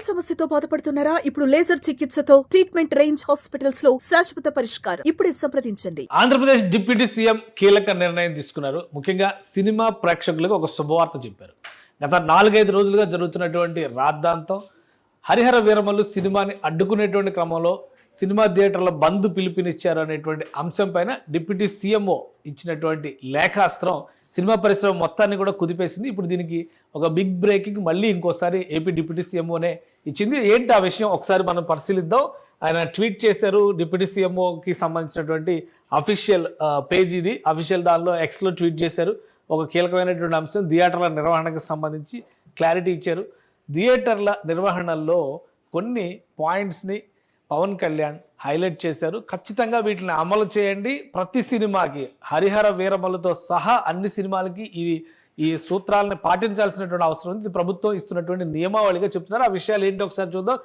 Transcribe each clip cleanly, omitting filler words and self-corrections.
సమస్యతో బాధపడుతున్నారా? ఇప్పుడు లేజర్ చికిత్సతో ట్రీట్మెంట్ రేంజ్ హాస్పిటల్స్ లో శాశ్వత పరిష్కారం. ఇప్పుడే సంప్రదించండి. ఆంధ్రప్రదేశ్ డిప్యూటీ సీఎం కీలక నిర్ణయం తీసుకున్నారు. ముఖ్యంగా సినిమా ప్రేక్షకులకు ఒక శుభవార్త చెప్పారు. గత 4-5 రోజులుగా జరుగుతున్నటువంటి రాద్ధాంతం, హరిహర వీరమల్లు సినిమాని అడ్డుకునేటువంటి క్రమంలో సినిమా థియేటర్ల బంద్ పిలుపునిచ్చారు అనేటువంటి అంశం పైన డిప్యూటీ సీఎంఓ ఇచ్చినటువంటి లేఖాస్త్రం సినిమా పరిశ్రమ మొత్తాన్ని కూడా కుదిపేసింది. ఇప్పుడు దీనికి ఒక బిగ్ బ్రేకింగ్ మళ్ళీ ఇంకోసారి ఏపీ డిప్యూటీ సీఎంఓనే ఇచ్చింది. ఏంటి ఆ విషయం ఒకసారి మనం పరిశీలిద్దాం. ఆయన ట్వీట్ చేశారు. డిప్యూటీ సీఎంఓకి సంబంధించినటువంటి అఫీషియల్ పేజ్ ఇది. అఫీషియల్ దానిలో ఎక్స్లో ట్వీట్ చేశారు. ఒక కీలకమైనటువంటి అంశం థియేటర్ల నిర్వహణకు సంబంధించి క్లారిటీ ఇచ్చారు. థియేటర్ల నిర్వహణలో కొన్ని పాయింట్స్ని పవన్ కళ్యాణ్ హైలైట్ చేశారు. ఖచ్చితంగా వీటిని అమలు చేయండి. ప్రతి సినిమాకి హరిహర వీరమల్లుతో సహా అన్ని సినిమాలకి ఈ సూత్రాలను పాటించాల్సినటువంటి అవసరం ఉంది. ప్రభుత్వం ఇస్తున్నటువంటి నియమావళిగా చెప్తున్నారు. ఆ విషయాలు ఏంటి ఒకసారి చూద్దాం.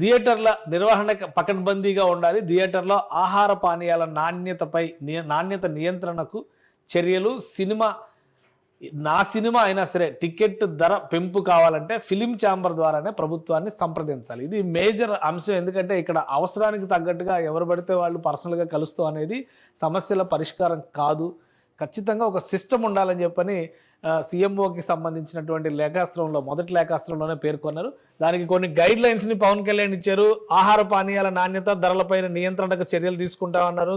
థియేటర్ల నిర్వహణ పకడ్బందీగా ఉండాలి. థియేటర్లో ఆహార పానీయాల నాణ్యత నియంత్రణకు చర్యలు. నా సినిమా అయినా సరే టికెట్ ధర పెంపు కావాలంటే ఫిలిం ఛాంబర్ ద్వారానే ప్రభుత్వాన్ని సంప్రదించాలి. ఇది మేజర్ అంశం. ఎందుకంటే ఇక్కడ అవసరానికి తగ్గట్టుగా ఎవరు పడితే వాళ్ళు పర్సనల్గా కలుస్తూ అనేది సమస్యల పరిష్కారం కాదు. ఖచ్చితంగా ఒక సిస్టమ్ ఉండాలని చెప్పని సీఎంఓకి సంబంధించినటువంటి లేఖాస్త్రంలో మొదటి లేఖాస్త్రంలోనే పేర్కొన్నారు. దానికి కొన్ని గైడ్ లైన్స్ని పవన్ కళ్యాణ్ ఇచ్చారు. ఆహార పానీయాల నాణ్యత, ధరలపైన నియంత్రణకు చర్యలు తీసుకుంటామన్నారు.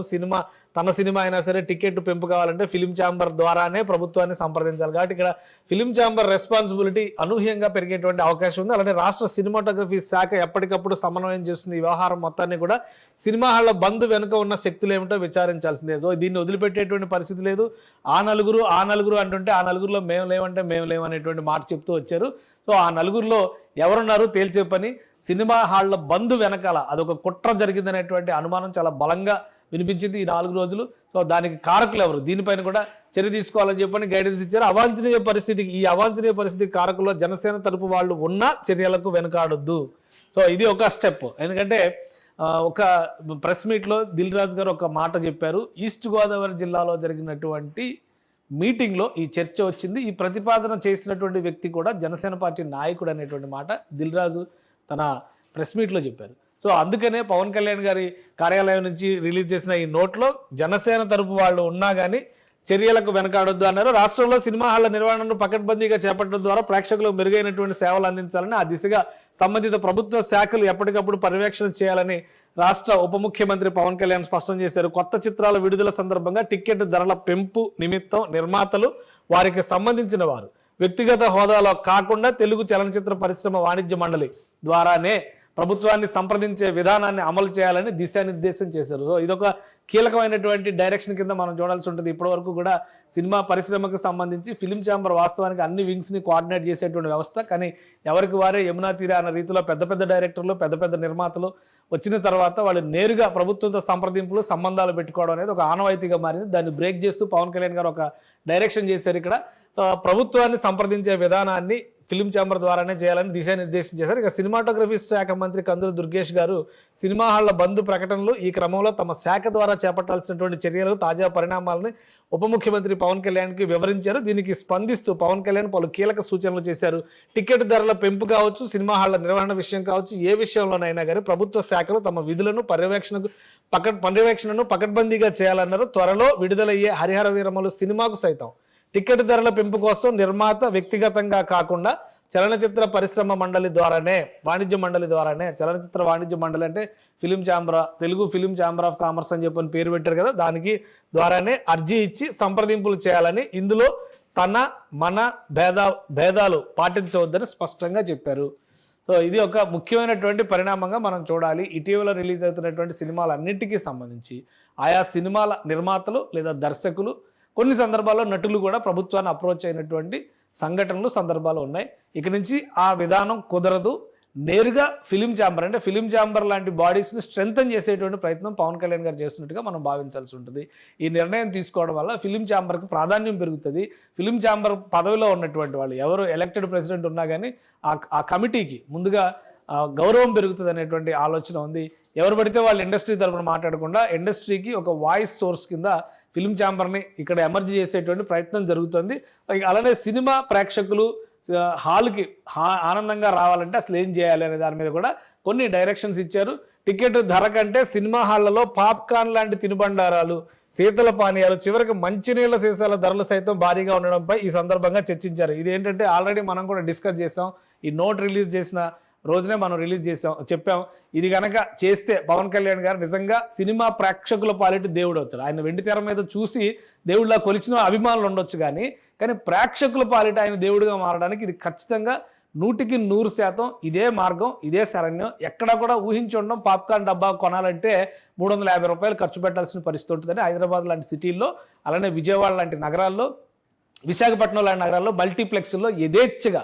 తన సినిమా అయినా సరే టికెట్ పెంపు కావాలంటే ఫిలిం ఛాంబర్ ద్వారానే ప్రభుత్వాన్ని సంప్రదించాలి. కాబట్టి ఇక్కడ ఫిలిం ఛాంబర్ రెస్పాన్సిబిలిటీ అనూహ్యంగా పెరిగేటువంటి అవకాశం ఉంది. అలానే రాష్ట్ర సినిమాటోగ్రఫీ శాఖ ఎప్పటికప్పుడు సమన్వయం చేస్తుంది. ఈ వ్యవహారం మొత్తాన్ని కూడా సినిమా హాళ్ల బంద్ వెనుక ఉన్న శక్తులు ఏమిటో విచారించాల్సిందే. సో దీన్ని వదిలిపెట్టేటువంటి పరిస్థితి లేదు. ఆ నలుగురు అంటుంటే ఆ నలుగురిలో మేము లేవంటే మేము లేవనేటువంటి మాట చెప్తూ వచ్చారు. సో ఆ నలుగురిలో ఎవరున్నారు తేల్చే పని. సినిమా హాళ్ల బంద్ వెనకాల అదొక కుట్ర జరిగిందనేటువంటి అనుమానం చాలా బలంగా వినిపించింది ఈ 4 రోజులు. సో దానికి కారకులు ఎవరు, దీనిపైన కూడా చర్య తీసుకోవాలని చెప్పని గైడెన్స్ ఇచ్చారు. ఈ అవాంఛనీయ పరిస్థితి కారకుల్లో జనసేన తరపు వాళ్ళు ఉన్న చర్యలకు వెనకాడొద్దు. సో ఇది ఒక స్టెప్. ఎందుకంటే ఒక ప్రెస్ మీట్లో దిల్ రాజు గారు ఒక మాట చెప్పారు. ఈస్ట్ గోదావరి జిల్లాలో జరిగినటువంటి మీటింగ్లో ఈ చర్చ వచ్చింది. ఈ ప్రతిపాదన చేసినటువంటి వ్యక్తి కూడా జనసేన పార్టీ నాయకుడు అనేటువంటి మాట దిల్ రాజు తన ప్రెస్ మీట్లో చెప్పారు. సో అందుకనే పవన్ కళ్యాణ్ గారి కార్యాలయం నుంచి రిలీజ్ చేసిన ఈ నోట్లో జనసేన తరపు వాళ్ళు ఉన్నా కానీ చర్యలకు వెనకాడొద్దు అన్నారు. రాష్ట్రంలో సినిమా హాళ్ల నిర్వహణను పకడ్బందీగా చేపట్టడం ద్వారా ప్రేక్షకులకు మెరుగైనటువంటి సేవలు అందించాలని, ఆ దిశగా సంబంధిత ప్రభుత్వ శాఖలు ఎప్పటికప్పుడు పర్యవేక్షణ చేయాలని రాష్ట్ర ఉప ముఖ్యమంత్రి పవన్ కళ్యాణ్ స్పష్టం చేశారు. కొత్త చిత్రాల విడుదల సందర్భంగా టికెట్ ధరల పెంపు నిమిత్తం నిర్మాతలు, వారికి సంబంధించిన వారు వ్యక్తిగత హోదాలో కాకుండా తెలుగు చలనచిత్ర పరిశ్రమ వాణిజ్య మండలి ద్వారానే ప్రభుత్వాన్ని సంప్రదించే విధానాన్ని అమలు చేయాలని దిశానిర్దేశం చేశారు. సో ఇదొక కీలకమైనటువంటి డైరెక్షన్ కింద మనం చూడాల్సి ఉంటుంది. ఇప్పటివరకు కూడా సినిమా పరిశ్రమకు సంబంధించి ఫిలిం ఛాంబర్ వాస్తవానికి అన్ని వింగ్స్ని కోఆర్డినేట్ చేసేటువంటి వ్యవస్థ. కానీ ఎవరికి వారే యమునా తీరా అన్న రీతిలో పెద్ద డైరెక్టర్లు, పెద్ద నిర్మాతలు వచ్చిన తర్వాత వాళ్ళు నేరుగా ప్రభుత్వంతో సంప్రదింపులు, సంబంధాలు పెట్టుకోవడం అనేది ఒక ఆనవాయితీగా మారింది. దాన్ని బ్రేక్ చేస్తూ పవన్ కళ్యాణ్ గారు ఒక డైరెక్షన్ చేశారు. ఇక్కడ ప్రభుత్వాన్ని సంప్రదించే విధానాన్ని ఫిలిం ఛాంబర్ ద్వారానే చేయాలని దిశానిర్దేశం చేశారు. ఇక సినిమాటోగ్రఫీ శాఖ మంత్రి కందుల దుర్గేష్ గారు సినిమా హాళ్ల బంద్ ప్రకటనలు, ఈ క్రమంలో తమ శాఖ ద్వారా చేపట్టాల్సినటువంటి చర్యలు, తాజా పరిణామాలని ఉప ముఖ్యమంత్రి పవన్ కళ్యాణ్కి వివరించారు. దీనికి స్పందిస్తూ పవన్ కళ్యాణ్ పలు కీలక సూచనలు చేశారు. టికెట్ ధరల పెంపు కావచ్చు, సినిమా హాళ్ల నిర్వహణ విషయం కావచ్చు, ఏ విషయంలోనైనా కానీ ప్రభుత్వ శాఖలు తమ విధులను పర్యవేక్షణను పకడ్బందీగా చేయాలన్నారు. త్వరలో విడుదలయ్యే హరిహర వీరమల్లు సినిమాకు సైతం టికెట్ ధరల పెంపు కోసం నిర్మాత వ్యక్తిగతంగా కాకుండా చలనచిత్ర పరిశ్రమ మండలి ద్వారానే, వాణిజ్య మండలి ద్వారానే, చలనచిత్ర వాణిజ్య మండలి అంటే Telugu film chamber of commerce అని చెప్పని పేరు పెట్టారు కదా, దానికి ద్వారానే అర్జీ ఇచ్చి సంప్రదింపులు చేయాలని, ఇందులో మన భేదాలు పాటించవద్దని స్పష్టంగా చెప్పారు. సో ఇది ఒక ముఖ్యమైనటువంటి పరిణామంగా మనం చూడాలి. ఇటీవల రిలీజ్ అవుతున్నటువంటి సినిమాలన్నింటికీ సంబంధించి ఆయా సినిమాల నిర్మాతలు లేదా దర్శకులు, కొన్ని సందర్భాల్లో నటులు కూడా ప్రభుత్వాన్ని అప్రోచ్ అయినటువంటి సందర్భాలు ఉన్నాయి. ఇక నుంచి ఆ విధానం కుదరదు. నేరుగా ఫిలిం ఛాంబర్ లాంటి బాడీస్ని స్ట్రెంథన్ చేసేటువంటి ప్రయత్నం పవన్ కళ్యాణ్ గారు చేస్తున్నట్టుగా మనం భావించాల్సి ఉంటుంది. ఈ నిర్ణయం తీసుకోవడం వల్ల ఫిలిం ఛాంబర్కి ప్రాధాన్యం పెరుగుతుంది. ఫిలిం ఛాంబర్ పదవిలో ఉన్నటువంటి వాళ్ళు ఎవరు ఎలక్టెడ్ ప్రెసిడెంట్ ఉన్నా కానీ ఆ కమిటీకి ముందుగా గౌరవం పెరుగుతుంది అనేటువంటి ఆలోచన ఉంది. ఎవరు పడితే వాళ్ళు ఇండస్ట్రీ తరపున మాట్లాడకుండా ఇండస్ట్రీకి ఒక వాయిస్ సోర్స్ కింద ఫిలిం ఛాంబర్ని ఇక్కడ ఎమర్జీ చేసేటువంటి ప్రయత్నం జరుగుతుంది. అలానే సినిమా ప్రేక్షకులు, హాల్కి ఆనందంగా రావాలంటే అసలు ఏం చేయాలి అనే దాని మీద కూడా కొన్ని డైరెక్షన్స్ ఇచ్చారు. టికెట్ ధర కంటే సినిమా హాళ్లలో పాప్కార్న్ లాంటి తినుబండారాలు, శీతల పానీయాలు, చివరికి మంచినీళ్ల సీసాల ధరలు సైతం భారీగా ఉండడంపై ఈ సందర్భంగా చర్చించారు. ఇది ఏంటంటే ఆల్రెడీ మనం కూడా డిస్కస్ చేసాం. ఈ నోట్ రిలీజ్ చేసిన రోజునే మనం చెప్పాం. ఇది కనుక చేస్తే పవన్ కళ్యాణ్ గారు నిజంగా సినిమా ప్రేక్షకుల పాలిటి దేవుడు అవుతాడు. ఆయన వెండి తెర మీద చూసి దేవుళ్ళ కొలిచిన అభిమానులు ఉండొచ్చు కానీ ప్రేక్షకుల పాలిట ఆయన దేవుడిగా మారడానికి ఇది ఖచ్చితంగా 100% ఇదే మార్గం, ఇదే శరణ్యం. ఎక్కడా కూడా ఊహించి ఉండడం. పాప్కార్న్ డబ్బా కొనాలంటే 350 రూపాయలు ఖర్చు పెట్టాల్సిన పరిస్థితి ఉంటుందని హైదరాబాద్ లాంటి సిటీల్లో, అలానే విజయవాడ లాంటి నగరాల్లో, విశాఖపట్నం లాంటి నగరాల్లో మల్టీప్లెక్స్ల్లో యథేచ్ఛగా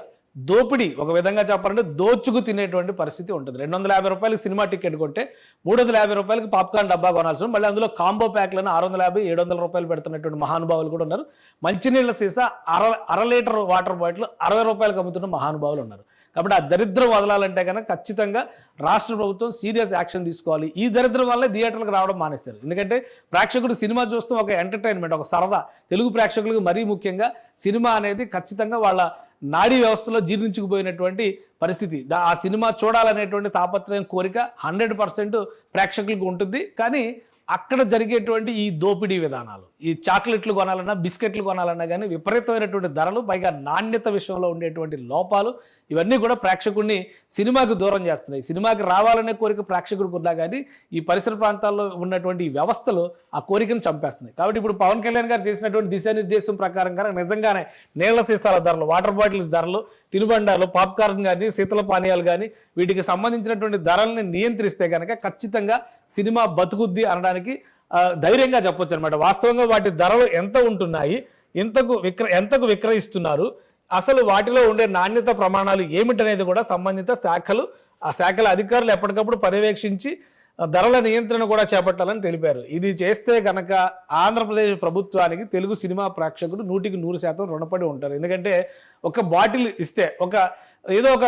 దోపిడీ, ఒక విధంగా చెప్పాలంటే దోచుకు తినేటువంటి పరిస్థితి ఉంటుంది. 250 రూపాయలకి సినిమా టికెట్ కొంటే 350 రూపాయలకి పాప్కార్న్ డబ్బా కొనాల్సి ఉంది. మళ్ళీ అందులో కాంబో ప్యాక్లను 650, 700 రూపాయలు పెడుతున్నటువంటి మహానుభావులు కూడా ఉన్నారు. మంచినీళ్ళ సీసా అర లీటర్ వాటర్ బాటిల్ 60 రూపాయలకు అమ్ముతున్న మహానుభావులు ఉన్నారు. కాబట్టి ఆ దరిద్రం వదలాలంటే కనుక ఖచ్చితంగా రాష్ట్ర ప్రభుత్వం సీరియస్ యాక్షన్ తీసుకోవాలి. ఈ దరిద్రం వల్లే థియేటర్లకు రావడం మానేశారు. ఎందుకంటే ప్రేక్షకుడు సినిమా చూస్తూ ఒక ఎంటర్టైన్మెంట్, ఒక సరదా. తెలుగు ప్రేక్షకులకు మరీ ముఖ్యంగా సినిమా అనేది ఖచ్చితంగా వాళ్ళ నాడీ వ్యవస్థలో జీర్ణించుకుపోయినటువంటి పరిస్థితి. ఆ సినిమా చూడాలనేటువంటి తాపత్రయం, కోరిక 100% ప్రేక్షకులకు ఉంటుంది. కానీ అక్కడ జరిగేటువంటి ఈ దోపిడీ విధానాలు, ఈ చాక్లెట్లు కొనాలన్నా, బిస్కెట్లు కొనాలన్నా కానీ విపరీతమైనటువంటి ధరలు, పైగా నాణ్యత విషయంలో ఉండేటువంటి లోపాలు, ఇవన్నీ కూడా ప్రేక్షకుడిని సినిమాకి దూరం చేస్తున్నాయి. సినిమాకి రావాలనే కోరిక ప్రేక్షకుడికి ఉన్నా కానీ ఈ పరిసర ప్రాంతాల్లో ఉన్నటువంటి ఈ వ్యవస్థలు ఆ కోరికను చంపేస్తున్నాయి. కాబట్టి ఇప్పుడు పవన్ కళ్యాణ్ గారు చేసినటువంటి దిశానిర్దేశం ప్రకారం కనుక నిజంగానే నీళ్ల సీసాల ధరలు, వాటర్ బాటిల్స్ ధరలు, తినుబండాలు, పాప్కార్న్ కానీ, శీతల పానీయాలు కానీ వీటికి సంబంధించినటువంటి ధరల్ని నియంత్రిస్తే కనుక ఖచ్చితంగా సినిమా బతుకుద్ది అనడానికి ధైర్యంగా చెప్పొచ్చు అనమాట. వాస్తవంగా వాటి ధరలు ఎంత ఉంటున్నాయి, ఎంతకు విక్రయిస్తున్నారు, అసలు వాటిలో ఉండే నాణ్యత ప్రమాణాలు ఏమిటనేది కూడా సంబంధిత శాఖలు, ఆ శాఖల అధికారులు ఎప్పటికప్పుడు పర్యవేక్షించి ధరల నియంత్రణ కూడా చేపట్టాలని తెలిపారు. ఇది చేస్తే కనుక ఆంధ్రప్రదేశ్ ప్రభుత్వానికి తెలుగు సినిమా ప్రేక్షకుడు 100% రుణపడి ఉంటారు. ఎందుకంటే ఒక బాటిల్ ఇస్తే, ఏదో ఒక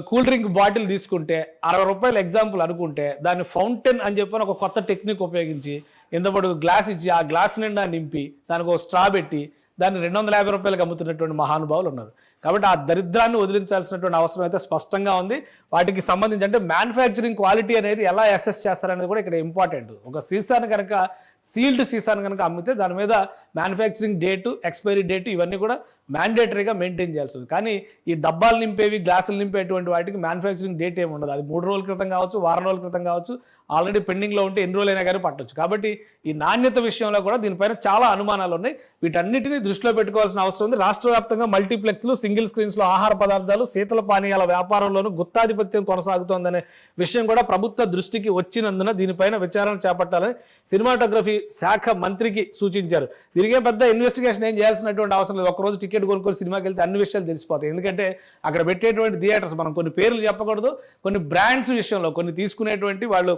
కూల్ డ్రింక్ బాటిల్ తీసుకుంటే 60 రూపాయలు ఎగ్జాంపుల్ అనుకుంటే, దాన్ని ఫౌంటైన్ అని చెప్పని ఒక కొత్త టెక్నిక్ ఉపయోగించి ఇంతపాటు గ్లాస్ ఇచ్చి ఆ గ్లాస్ నిండా నింపి దానికి ఒక స్ట్రా పెట్టి దాన్ని 250 రూపాయలకు అమ్ముతున్నటువంటి మహానుభావులు ఉన్నారు. కాబట్టి ఆ దరిద్రాన్ని వదిలించాల్సినటువంటి అవసరం అయితే స్పష్టంగా ఉంది. వాటికి సంబంధించి అంటే మ్యానుఫ్యాక్చరింగ్ క్వాలిటీ అనేది ఎలా అసెస్ చేస్తారనేది కూడా ఇక్కడ ఇంపార్టెంట్. ఒక సీసాను కనుక, సీల్డ్ సీసాను కనుక అమ్మితే దాని మీద మ్యానుఫ్యాక్చరింగ్ డేటు, ఎక్స్పైరీ డేటు ఇవన్నీ కూడా మ్యాండేటరీగా మెయింటైన్ చేయాల్సి ఉంది. కానీ ఈ డబ్బాలు నింపేవి, గ్లాసులు నింపేటువంటి వాటికి మ్యానుఫ్యాక్చరింగ్ డేట్ ఏమి ఉండదు. అది 3 రోజుల క్రితం కావచ్చు, వారం రోజుల క్రితం కావచ్చు, ఆల్రెడీ పెండింగ్లో ఉంటే ఎన్ని రోజులైనా కానీ పట్టొచ్చు. కాబట్టి ఈ నాణ్యత విషయంలో కూడా దీనిపైన చాలా అనుమానాలు ఉన్నాయి. వీటన్నిటిని దృష్టిలో పెట్టుకోవాల్సిన అవసరం ఉంది. రాష్ట్ర వ్యాప్తంగా మల్టీప్లెక్స్లు, సింగిల్ స్క్రీన్స్లో ఆహార పదార్థాలు, శీతల పానీయాల వ్యాపారంలోనూ గుత్తాధిపత్యం కొనసాగుతోందనే విషయం కూడా ప్రభుత్వ దృష్టికి వచ్చినందున దీనిపైన విచారణ చేపట్టాలని సినిమాటోగ్రఫీ శాఖ మంత్రికి సూచించారు. దీనికే పెద్ద ఇన్వెస్టిగేషన్ ఏం చేయాల్సినటువంటి అవసరం లేదు. ఒకరోజు టికెట్ కొనుక్కొని సినిమాకి వెళ్తే అన్ని విషయాలు తెలిసిపోతాయి. ఎందుకంటే అక్కడ పెట్టేటువంటి థియేటర్స్, మనం కొన్ని పేర్లు చెప్పకూడదు, కొన్ని బ్రాండ్స్ విషయంలో, కొన్ని తీసుకునేటువంటి వాళ్ళు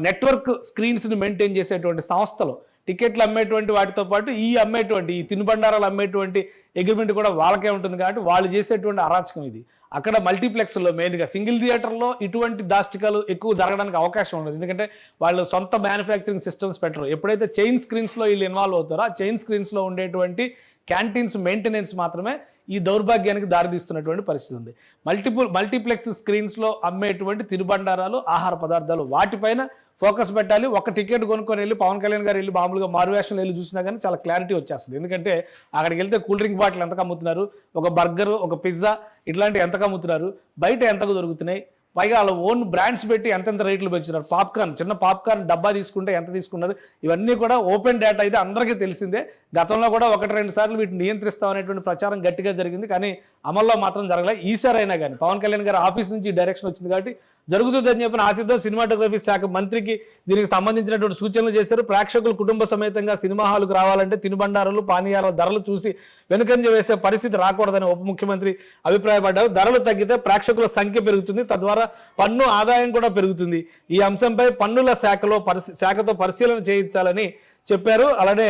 నెట్వర్క్ స్క్రీన్స్ని మెయింటైన్ చేసేటువంటి సంస్థలు, టికెట్లు అమ్మేటువంటి వాటితో పాటు ఈ తినుబండారాలు అమ్మేటువంటి అగ్రిమెంట్ కూడా వాళ్ళకే ఉంటుంది. కాబట్టి వాళ్ళు చేసేటువంటి అరాచకం ఇది. అక్కడ మల్టీప్లెక్స్లో మెయిన్గా సింగిల్ థియేటర్లో ఇటువంటి దాష్టికాలు ఎక్కువ జరగడానికి అవకాశం ఉండదు. ఎందుకంటే వాళ్ళు సొంత మ్యానుఫ్యాక్చరింగ్ సిస్టమ్స్ పెట్టరు. ఎప్పుడైతే చైన్ స్క్రీన్స్లో వీళ్ళు ఇన్వాల్వ్ అవుతారో ఆ చైన్ స్క్రీన్స్లో ఉండేటువంటి క్యాంటీన్స్ మెయింటెనెన్స్ మాత్రమే ఈ దౌర్భాగ్యానికి దారితీస్తున్నటువంటి పరిస్థితి ఉంది. మల్టీప్లెక్స్ స్క్రీన్స్లో అమ్మేటువంటి తినుబండారాలు, ఆహార పదార్థాలు వాటిపైన ఫోకస్ పెట్టాలి. ఒక టికెట్ కొనుక్కొని వెళ్ళి పవన్ కళ్యాణ్ గారు వెళ్ళి మామూలుగా మారువేషంలో వెళ్ళి చూసినా కానీ చాలా క్లారిటీ వచ్చేస్తుంది. ఎందుకంటే అక్కడికి వెళ్తే కూల్ డ్రింక్ బాటిల్ ఎంతకు అమ్ముతున్నారు, ఒక బర్గరు, ఒక పిజ్జా ఇట్లాంటివి ఎంతకు అమ్ముతున్నారు, బయట ఎంతకు దొరుకుతున్నాయి, పైగా వాళ్ళ ఓన్ బ్రాండ్స్ పెట్టి ఎంతెంత రేట్లు పెంచున్నారు. పాప్కార్న్, చిన్న పాప్కార్న్ డబ్బా తీసుకుంటే ఎంత తీసుకున్నారు, ఇవన్నీ కూడా ఓపెన్ డేటా అయితే అందరికీ తెలిసిందే. గతంలో కూడా 1-2 సార్లు వీటిని నియంత్రిస్తామనేటువంటి ప్రచారం గట్టిగా జరిగింది. కానీ అమల్లో మాత్రం జరగలేదు. ఈసారైనా కానీ పవన్ కళ్యాణ్ గారి ఆఫీస్ నుంచి డైరెక్షన్ వచ్చింది కాబట్టి జరుగుతుందని చెప్పిన ఆశిద్దాం. సినిమాటోగ్రఫీ శాఖ మంత్రికి దీనికి సంబంధించినటువంటి సూచనలు చేశారు. ప్రేక్షకులు కుటుంబ సమేతంగా సినిమా హాలుకు రావాలంటే తినుబండారాలు, పానీయాల ధరలు చూసి వెనుకంజ వేసే పరిస్థితి రాకూడదని ఉప ముఖ్యమంత్రి అభిప్రాయపడ్డారు. ధరలు తగ్గితే ప్రేక్షకుల సంఖ్య పెరుగుతుంది, తద్వారా పన్ను ఆదాయం కూడా పెరుగుతుంది. ఈ అంశంపై పన్నుల శాఖతో పరిశీలన చేయించాలని చెప్పారు. అలానే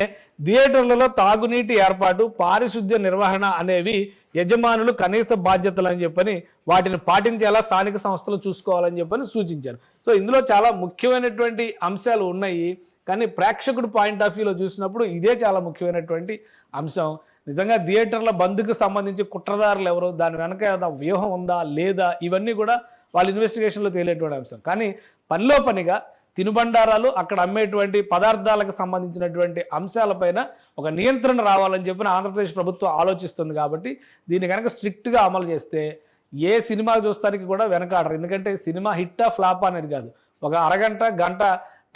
థియేటర్లలో తాగునీటి ఏర్పాటు, పారిశుద్ధ్య నిర్వహణ అనేవి యజమానులు కనీస బాధ్యతలు అని చెప్పని వాటిని పాటించేలా స్థానిక సంస్థలు చూసుకోవాలని చెప్పని సూచించారు. సో ఇందులో చాలా ముఖ్యమైనటువంటి అంశాలు ఉన్నాయి. కానీ ప్రేక్షకుడు పాయింట్ ఆఫ్ వ్యూలో చూసినప్పుడు ఇదే చాలా ముఖ్యమైనటువంటి అంశం. నిజంగా థియేటర్ల బంద్కు సంబంధించి కుట్రదారులు ఎవరు, దాని వెనక ఏదైనా వ్యూహం ఉందా లేదా, ఇవన్నీ కూడా వాళ్ళ ఇన్వెస్టిగేషన్లో తేలేటువంటి అంశం. కానీ పనిలో పనిగా తినుబండారాలు, అక్కడ అమ్మేటువంటి పదార్థాలకు సంబంధించినటువంటి అంశాలపైన ఒక నియంత్రణ రావాలని చెప్పి ఆంధ్రప్రదేశ్ ప్రభుత్వం ఆలోచిస్తుంది. కాబట్టి దీన్ని కనుక స్ట్రిక్ట్గా అమలు చేస్తే ఏ సినిమా చూస్తానికి కూడా వెనకాడరు. ఎందుకంటే సినిమా హిట్టా ఫ్లాప్ అనేది కాదు, ఒక అరగంట గంట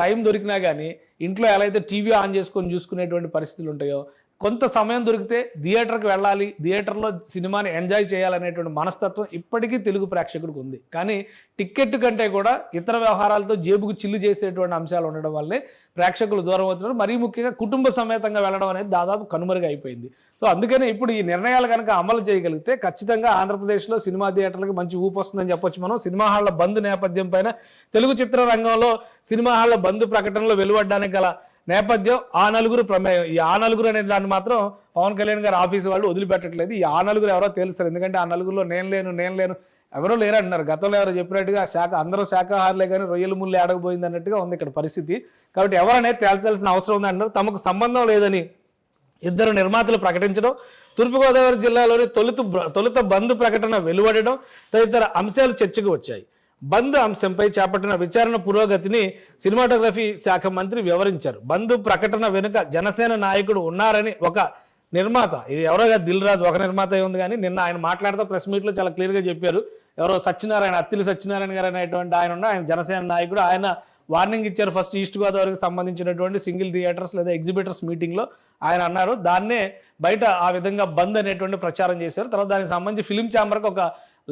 టైం దొరికినా కానీ ఇంట్లో ఎలా అయితే టీవీ ఆన్ చేసుకొని చూసుకునేటువంటి పరిస్థితులు ఉంటాయో, కొంత సమయం దొరికితే థియేటర్కి వెళ్ళాలి, థియేటర్లో సినిమాని ఎంజాయ్ చేయాలనేటువంటి మనస్తత్వం ఇప్పటికీ తెలుగు ప్రేక్షకుడికి ఉంది. కానీ టికెట్ కంటే కూడా ఇతర వ్యవహారాలతో జేబుకు చిల్లు చేసేటువంటి అంశాలు ఉండడం వల్లే ప్రేక్షకులు దూరం అవుతున్నారు. మరీ ముఖ్యంగా కుటుంబ సమేతంగా వెళ్ళడం అనేది దాదాపు కనుమరుగా అయిపోయింది. సో అందుకనే ఇప్పుడు ఈ నిర్ణయాలు కనుక అమలు చేయగలిగితే ఖచ్చితంగా ఆంధ్రప్రదేశ్లో సినిమా థియేటర్లకు మంచి ఊపు వస్తుందని చెప్పొచ్చు. మనం సినిమా హాళ్ల బంద్ నేపథ్యం పైన తెలుగు చిత్రరంగంలో సినిమా హాళ్ల బంద్ ప్రకటనలో వెలువడ్డానికి గల నేపథ్యం ఆ నలుగురు ప్రమేయం. ఈ ఆ నలుగురు అనే దాన్ని మాత్రం పవన్ కళ్యాణ్ గారు ఆఫీసు వాళ్ళు వదిలిపెట్టట్లేదు. ఈ ఆ నలుగురు ఎవరో తెలుస్తారు, ఎందుకంటే ఆ నలుగురిలో నేను లేను ఎవరో లేరంటున్నారు. గతంలో ఎవరో చెప్పినట్టుగా అందరూ శాఖాహారులే కానీ రొయ్యలు ముళ్ళు ఆడకపోయింది అన్నట్టుగా ఉంది ఇక్కడ పరిస్థితి. కాబట్టి ఎవరనేది తేల్చాల్సిన అవసరం ఉంది అంటున్నారు. తమకు సంబంధం లేదని ఇద్దరు నిర్మాతలు ప్రకటించడం, తూర్పుగోదావరి జిల్లాలోని తొలుత బంద్ ప్రకటన వెలువడడం తదితర అంశాలు చర్చకు వచ్చాయి. బంద్ అంశంపై చేపట్టిన విచారణ పురోగతిని సినిమాటోగ్రఫీ శాఖ మంత్రి వివరించారు. బంద్ ప్రకటన వెనుక జనసేన నాయకుడు ఉన్నారని ఒక నిర్మాత, ఇది ఎవరో దిల్ రాజు ఒక నిర్మాత ఉంది, కానీ నిన్న ఆయన మాట్లాడుతూ ప్రెస్ మీట్లో చాలా క్లియర్గా చెప్పారు. ఎవరో అత్తిలి సత్యనారాయణ గారు అనేటువంటి ఆయన జనసేన నాయకుడు. ఆయన వార్నింగ్ ఇచ్చారు ఫస్ట్ ఈస్ట్ గోదావరికి సంబంధించినటువంటి సింగిల్ థియేటర్స్ లేదా ఎగ్జిబిటర్స్ మీటింగ్లో ఆయన అన్నారు. దాన్నే బయట ఆ విధంగా బంద్ అనేటువంటి ప్రచారం చేశారు. తర్వాత దానికి సంబంధించి ఫిలిం ఛాంబర్కి ఒక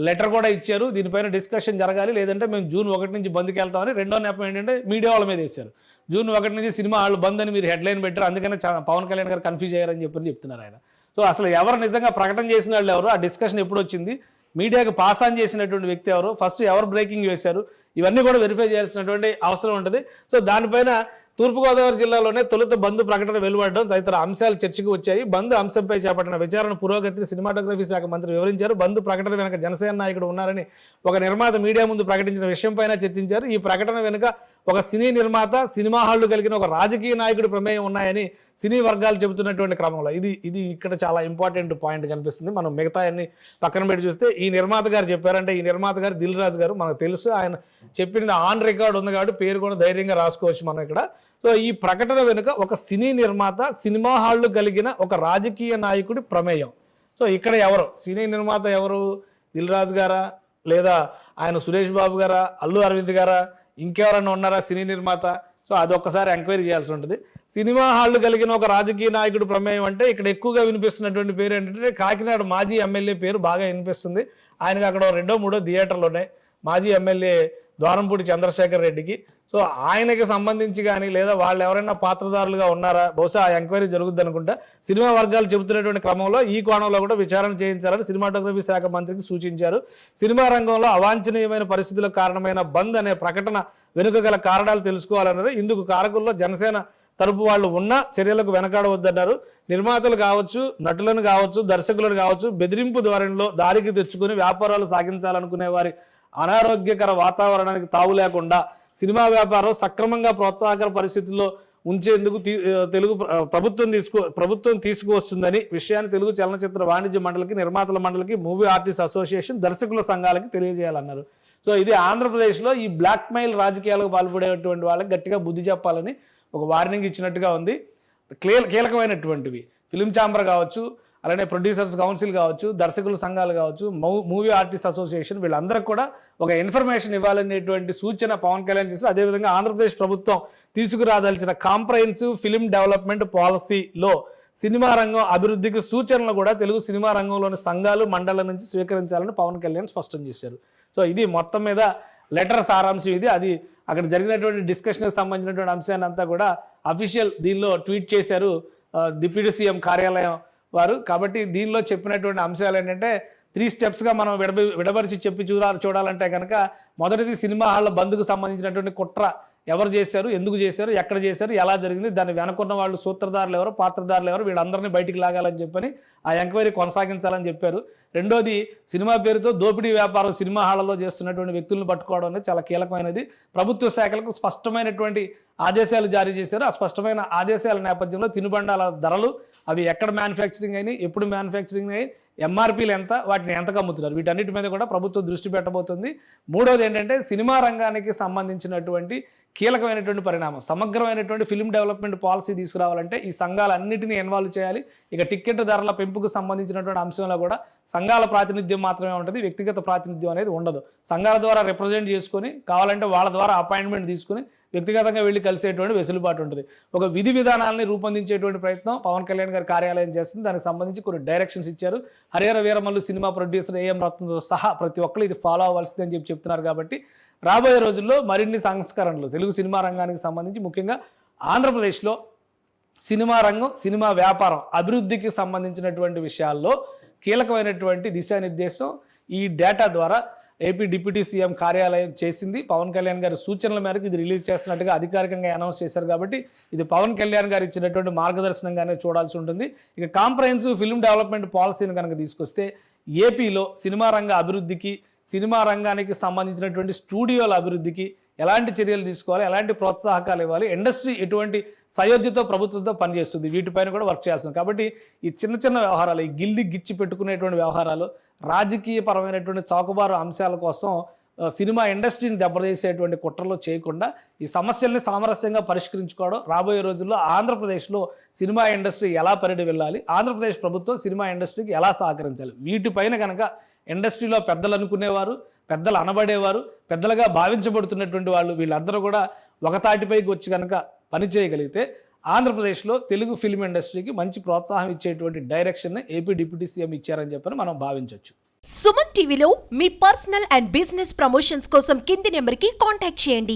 లెటర్ కూడా ఇచ్చారు, దీనిపైన డిస్కషన్ జరగాలి, లేదంటే మేము జూన్ 1 నుంచి బంద్కి వెళ్తామని. రెండో నెపం ఏంటంటే మీడియా వాళ్ళ మీద వేశారు. జూన్ 1 నుంచి సినిమా వాళ్ళు బంద్ అని మీరు హెడ్లైన్ పెట్టారు, అందుకనే పవన్ కళ్యాణ్ గారు కన్ఫ్యూజ్ అయ్యారని చెప్తున్నారు ఆయన. సో అసలు ఎవరు నిజంగా ప్రకటన చేసిన వాళ్ళు ఎవరు, ఆ డిస్కషన్ ఎప్పుడు వచ్చింది, మీడియాకి పాస్ ఆన్ చేసినటువంటి వ్యక్తి ఎవరు, ఫస్ట్ ఎవరు బ్రేకింగ్ వేశారు, ఇవన్నీ కూడా వెరిఫై చేయాల్సినటువంటి అవసరం ఉంటుంది. సో దానిపైన తూర్పుగోదావరి జిల్లాలోనే తొలుత బంద్ ప్రకటన వెలువడడం తదితర అంశాలు చర్చకు వచ్చాయి. బంద్ అంశంపై చేపట్టిన విచారణ పురోగతిని సినిమాటోగ్రఫీ శాఖ మంత్రి వివరించారు. బంద్ ప్రకటన వెనుక జనసేన నాయకుడు ఉన్నారని ఒక నిర్మాత మీడియా ముందు ప్రకటించిన విషయంపైన చర్చించారు. ఈ ప్రకటన వెనుక ఒక సినీ నిర్మాత, సినిమా హాళ్లు కలిగిన ఒక రాజకీయ నాయకుడి ప్రమేయం ఉన్నాయని సినీ వర్గాలు చెబుతున్నటువంటి క్రమంలో ఇది ఇక్కడ చాలా ఇంపార్టెంట్ పాయింట్ కనిపిస్తుంది. మనం మిగతా అన్ని పక్కన పెట్టి చూస్తే ఈ నిర్మాత గారు చెప్పారంటే, ఈ నిర్మాత గారు దిల్ రాజు గారు, మనకు తెలుసు, ఆయన చెప్పింది ఆన్ రికార్డ్ ఉంది కాబట్టి పేరు కూడా ధైర్యంగా రాసుకోవచ్చు మనం ఇక్కడ. సో ఈ ప్రకటన వెనుక ఒక సినీ నిర్మాత, సినిమా హాళ్లు కలిగిన ఒక రాజకీయ నాయకుడి ప్రమేయం. సో ఇక్కడ ఎవరు సినీ నిర్మాత, ఎవరు దిల్ రాజు గారా, లేదా ఆయన సురేష్ బాబు గారా, అల్లు అరవింద్ గారా, ఇంకెవరన్నా ఉన్నారా సినీ నిర్మాత? సో అదొక్కసారి ఎంక్వైరీ చేయాల్సి ఉంటుంది. సినిమా హాళ్లు కలిగిన ఒక రాజకీయ నాయకుడు ప్రమేయం అంటే ఇక్కడ ఎక్కువగా వినిపిస్తున్నటువంటి పేరు ఏంటంటే కాకినాడ మాజీ ఎమ్మెల్యే పేరు బాగా వినిపిస్తుంది. ఆయనకు అక్కడ 2-3 థియేటర్లు ఉన్నాయి. మాజీ ఎమ్మెల్యే ద్వారంపూడి చంద్రశేఖర్ రెడ్డికి. సో ఆయనకి సంబంధించి కానీ లేదా వాళ్ళు ఎవరైనా పాత్రదారులుగా ఉన్నారా, బహుశా ఆ ఎంక్వైరీ జరుగుద్ది అనుకుంటా. సినిమా వర్గాలు చెబుతున్నటువంటి క్రమంలో ఈ కోణంలో కూడా విచారణ చేయించాలని సినిమాటోగ్రఫీ శాఖ మంత్రికి సూచించారు. సినిమా రంగంలో అవాంఛనీయమైన పరిస్థితులకు కారణమైన బంద్ అనే ప్రకటన వెనుక గల కారణాలు తెలుసుకోవాలన్నారు. ఇందుకు కారకుల్లో జనసేన తరపు వాళ్ళు ఉన్న చర్యలకు వెనకాడవద్దన్నారు. నిర్మాతలు కావచ్చు, నటులను కావచ్చు, దర్శకులను కావచ్చు బెదిరింపు ధోరణిలో దారికి తెచ్చుకుని వ్యాపారాలు సాగించాలనుకునే వారి అనారోగ్యకర వాతావరణానికి తావు లేకుండా సినిమా వ్యాపారం సక్రమంగా ప్రోత్సాహకర పరిస్థితుల్లో ఉంచేందుకు ప్రభుత్వం తీసుకువస్తుందని విషయాన్ని తెలుగు చలనచిత్ర వాణిజ్య మండలికి, నిర్మాతల మండలికి, మూవీ ఆర్టిస్ట్ అసోసియేషన్, దర్శకుల సంఘాలకి తెలియజేయాలన్నారు. సో ఇది ఆంధ్రప్రదేశ్లో ఈ బ్లాక్ మెయిల్ రాజకీయాలకు పాల్పడేటువంటి వాళ్ళకి గట్టిగా బుద్ధి చెప్పాలని ఒక వార్నింగ్ ఇచ్చినట్టుగా ఉంది. కీలకమైనటువంటివి ఫిలిం ఛాంబర్ కావచ్చు, అలానే ప్రొడ్యూసర్స్ కౌన్సిల్ కావచ్చు, దర్శకుల సంఘాలు కావచ్చు, మూవీ ఆర్టిస్ట్ అసోసియేషన్, వీళ్ళందరికీ కూడా ఒక ఇన్ఫర్మేషన్ ఇవ్వాలనేటువంటి సూచన పవన్ కళ్యాణ్ చేసి, అదేవిధంగా ఆంధ్రప్రదేశ్ ప్రభుత్వం తీసుకురాదాల్సిన కాంప్రహెన్సివ్ ఫిలిం డెవలప్మెంట్ పాలసీలో సినిమా రంగం అభివృద్ధికి సూచనలు కూడా తెలుగు సినిమా రంగంలోని సంఘాలు, మండళ్ల నుంచి స్వీకరించాలని పవన్ కళ్యాణ్ స్పష్టం చేశారు. సో ఇది మొత్తం మీద లెటర్ సారాంశం ఇది. అది అక్కడ జరిగినటువంటి డిస్కషన్కి సంబంధించినటువంటి అంశాన్ని అంతా కూడా అఫీషియల్ దీనిలో ట్వీట్ చేశారు డిప్యూటీ సీఎం కార్యాలయం వారు. కాబట్టి దీనిలో చెప్పినటువంటి అంశాలు ఏంటంటే 3 స్టెప్స్గా మనం విడబరిచి చెప్పి చూడాలంటే కనుక, మొదటిది సినిమా హాళ్ల బంద్కు సంబంధించినటువంటి కుట్ర ఎవరు చేశారు, ఎందుకు చేశారు, ఎక్కడ చేశారు, ఎలా జరిగింది, దాన్ని వెనకున్న వాళ్ళు సూత్రధారులు ఎవరు, పాత్రధారులు ఎవరు, వీళ్ళందరినీ బయటికి లాగాలని చెప్పని ఆ ఎంక్వైరీ కొనసాగించాలని చెప్పారు. రెండోది సినిమా పేరుతో దోపిడీ వ్యాపారం సినిమా హాళ్లలో చేస్తున్నటువంటి వ్యక్తులను పట్టుకోవడం అనేది చాలా కీలకమైనది. ప్రభుత్వ శాఖలకు స్పష్టమైనటువంటి ఆదేశాలు జారీ చేశారు. ఆ స్పష్టమైన ఆదేశాల నేపథ్యంలో తినుబండాల ధరలు, అవి ఎక్కడ మ్యానుఫ్యాక్చరింగ్ అయినాయి, ఎప్పుడు మ్యానుఫ్యాక్చరింగ్ అయ్యి, ఎంఆర్పీలు ఎంత, వాటిని ఎంతకు అమ్ముతున్నారు, వీటన్నిటి మీద కూడా ప్రభుత్వం దృష్టి పెట్టబోతుంది. మూడోది ఏంటంటే సినిమా రంగానికి సంబంధించినటువంటి కీలకమైనటువంటి పరిణామం, సమగ్రమైనటువంటి ఫిల్మ్ డెవలప్మెంట్ పాలసీ తీసుకురావాలంటే ఈ సంఘాలన్నింటినీ ఇన్వాల్వ్ చేయాలి. ఇక టికెట్ ధరల పెంపుకు సంబంధించినటువంటి అంశంలో కూడా సంఘాల ప్రాతినిధ్యం మాత్రమే ఉంటుంది, వ్యక్తిగత ప్రాతినిధ్యం అనేది ఉండదు. సంఘాల ద్వారా రిప్రజెంట్ చేసుకొని కావాలంటే వాళ్ళ ద్వారా అపాయింట్మెంట్ తీసుకుని వ్యక్తిగతంగా వెళ్ళి కలిసేటువంటి వెసులుబాటు ఉంటుంది. ఒక విధి విధానాలని రూపొందించేటువంటి ప్రయత్నం పవన్ కళ్యాణ్ గారి కార్యాలయం చేస్తుంది. దానికి సంబంధించి కొన్ని డైరెక్షన్స్ ఇచ్చారు. Harihara Veeramallu cinema producer A M రత్నంతో సహా ప్రతి ఒక్కరు ఇది ఫాలో అవ్వాల్సిందని చెప్తున్నారు. కాబట్టి రాబోయే రోజుల్లో మరిన్ని సంస్కరణలు తెలుగు సినిమా రంగానికి సంబంధించి, ముఖ్యంగా ఆంధ్రప్రదేశ్లో సినిమా రంగం, సినిమా వ్యాపారం అభివృద్ధికి సంబంధించినటువంటి విషయాల్లో కీలకమైనటువంటి దిశానిర్దేశం ఈ డేటా ద్వారా ఏపీ డిప్యూటీ సీఎం కార్యాలయం చేసింది. పవన్ కళ్యాణ్ గారి సూచనల మేరకు ఇది రిలీజ్ చేస్తున్నట్టుగా అధికారికంగా అనౌన్స్ చేశారు. కాబట్టి ఇది పవన్ కళ్యాణ్ గారు ఇచ్చినటువంటి మార్గదర్శనంగానే చూడాల్సి ఉంటుంది. ఇక కాంప్రహెన్సివ్ ఫిల్మ్ డెవలప్మెంట్ పాలసీని కనుక తీసుకొస్తే ఏపీలో సినిమా రంగ అభివృద్ధికి, సినిమా రంగానికి సంబంధించినటువంటి స్టూడియోల అభివృద్ధికి ఎలాంటి చర్యలు తీసుకోవాలి, ఎలాంటి ప్రోత్సాహకాలు ఇవ్వాలి, ఇండస్ట్రీ ఎటువంటి సయోధ్యతో ప్రభుత్వంతో పనిచేస్తుంది, వీటిపైన కూడా వర్క్ చేస్తుంది. కాబట్టి ఈ చిన్న చిన్న వ్యవహారాలు, ఈ గిల్లి గిచ్చి పెట్టుకునేటువంటి వ్యవహారాలు, రాజకీయపరమైనటువంటి చౌకబారు అంశాల కోసం సినిమా ఇండస్ట్రీని దెబ్బతీసేటువంటి కుట్రలు చేయకుండా ఈ సమస్యల్ని సామరస్యంగా పరిష్కరించుకోవడం, రాబోయే రోజుల్లో ఆంధ్రప్రదేశ్లో సినిమా ఇండస్ట్రీ ఎలా పరిడి వెళ్ళాలి, ఆంధ్రప్రదేశ్ ప్రభుత్వం సినిమా ఇండస్ట్రీకి ఎలా సహకరించాలి, వీటిపైన కనుక ఇండస్ట్రీలో పెద్దలు అనుకునేవారు, పెద్దలు అనబడేవారు, పెద్దలుగా భావించబడుతున్నటువంటి వాళ్ళు వీళ్ళందరూ కూడా ఒకతాటిపైకి వచ్చి కనుక పనిచేయగలిగితే ఆంధ్రప్రదేశ్లో తెలుగు ఫిల్మ్ ఇండస్ట్రీకి మంచి ప్రోత్సాహం ఇచ్చేటువంటి డైరెక్షన్ ఏపీ డిప్యూటీ సీఎం ఇచ్చారని చెప్పని మనం భావించవచ్చు. సుమన్ టీవీలో మీ పర్సనల్ అండ్ బిజినెస్ ప్రమోషన్స్ కోసం కింది నెంబర్కి కాంటాక్ట్ చేయండి.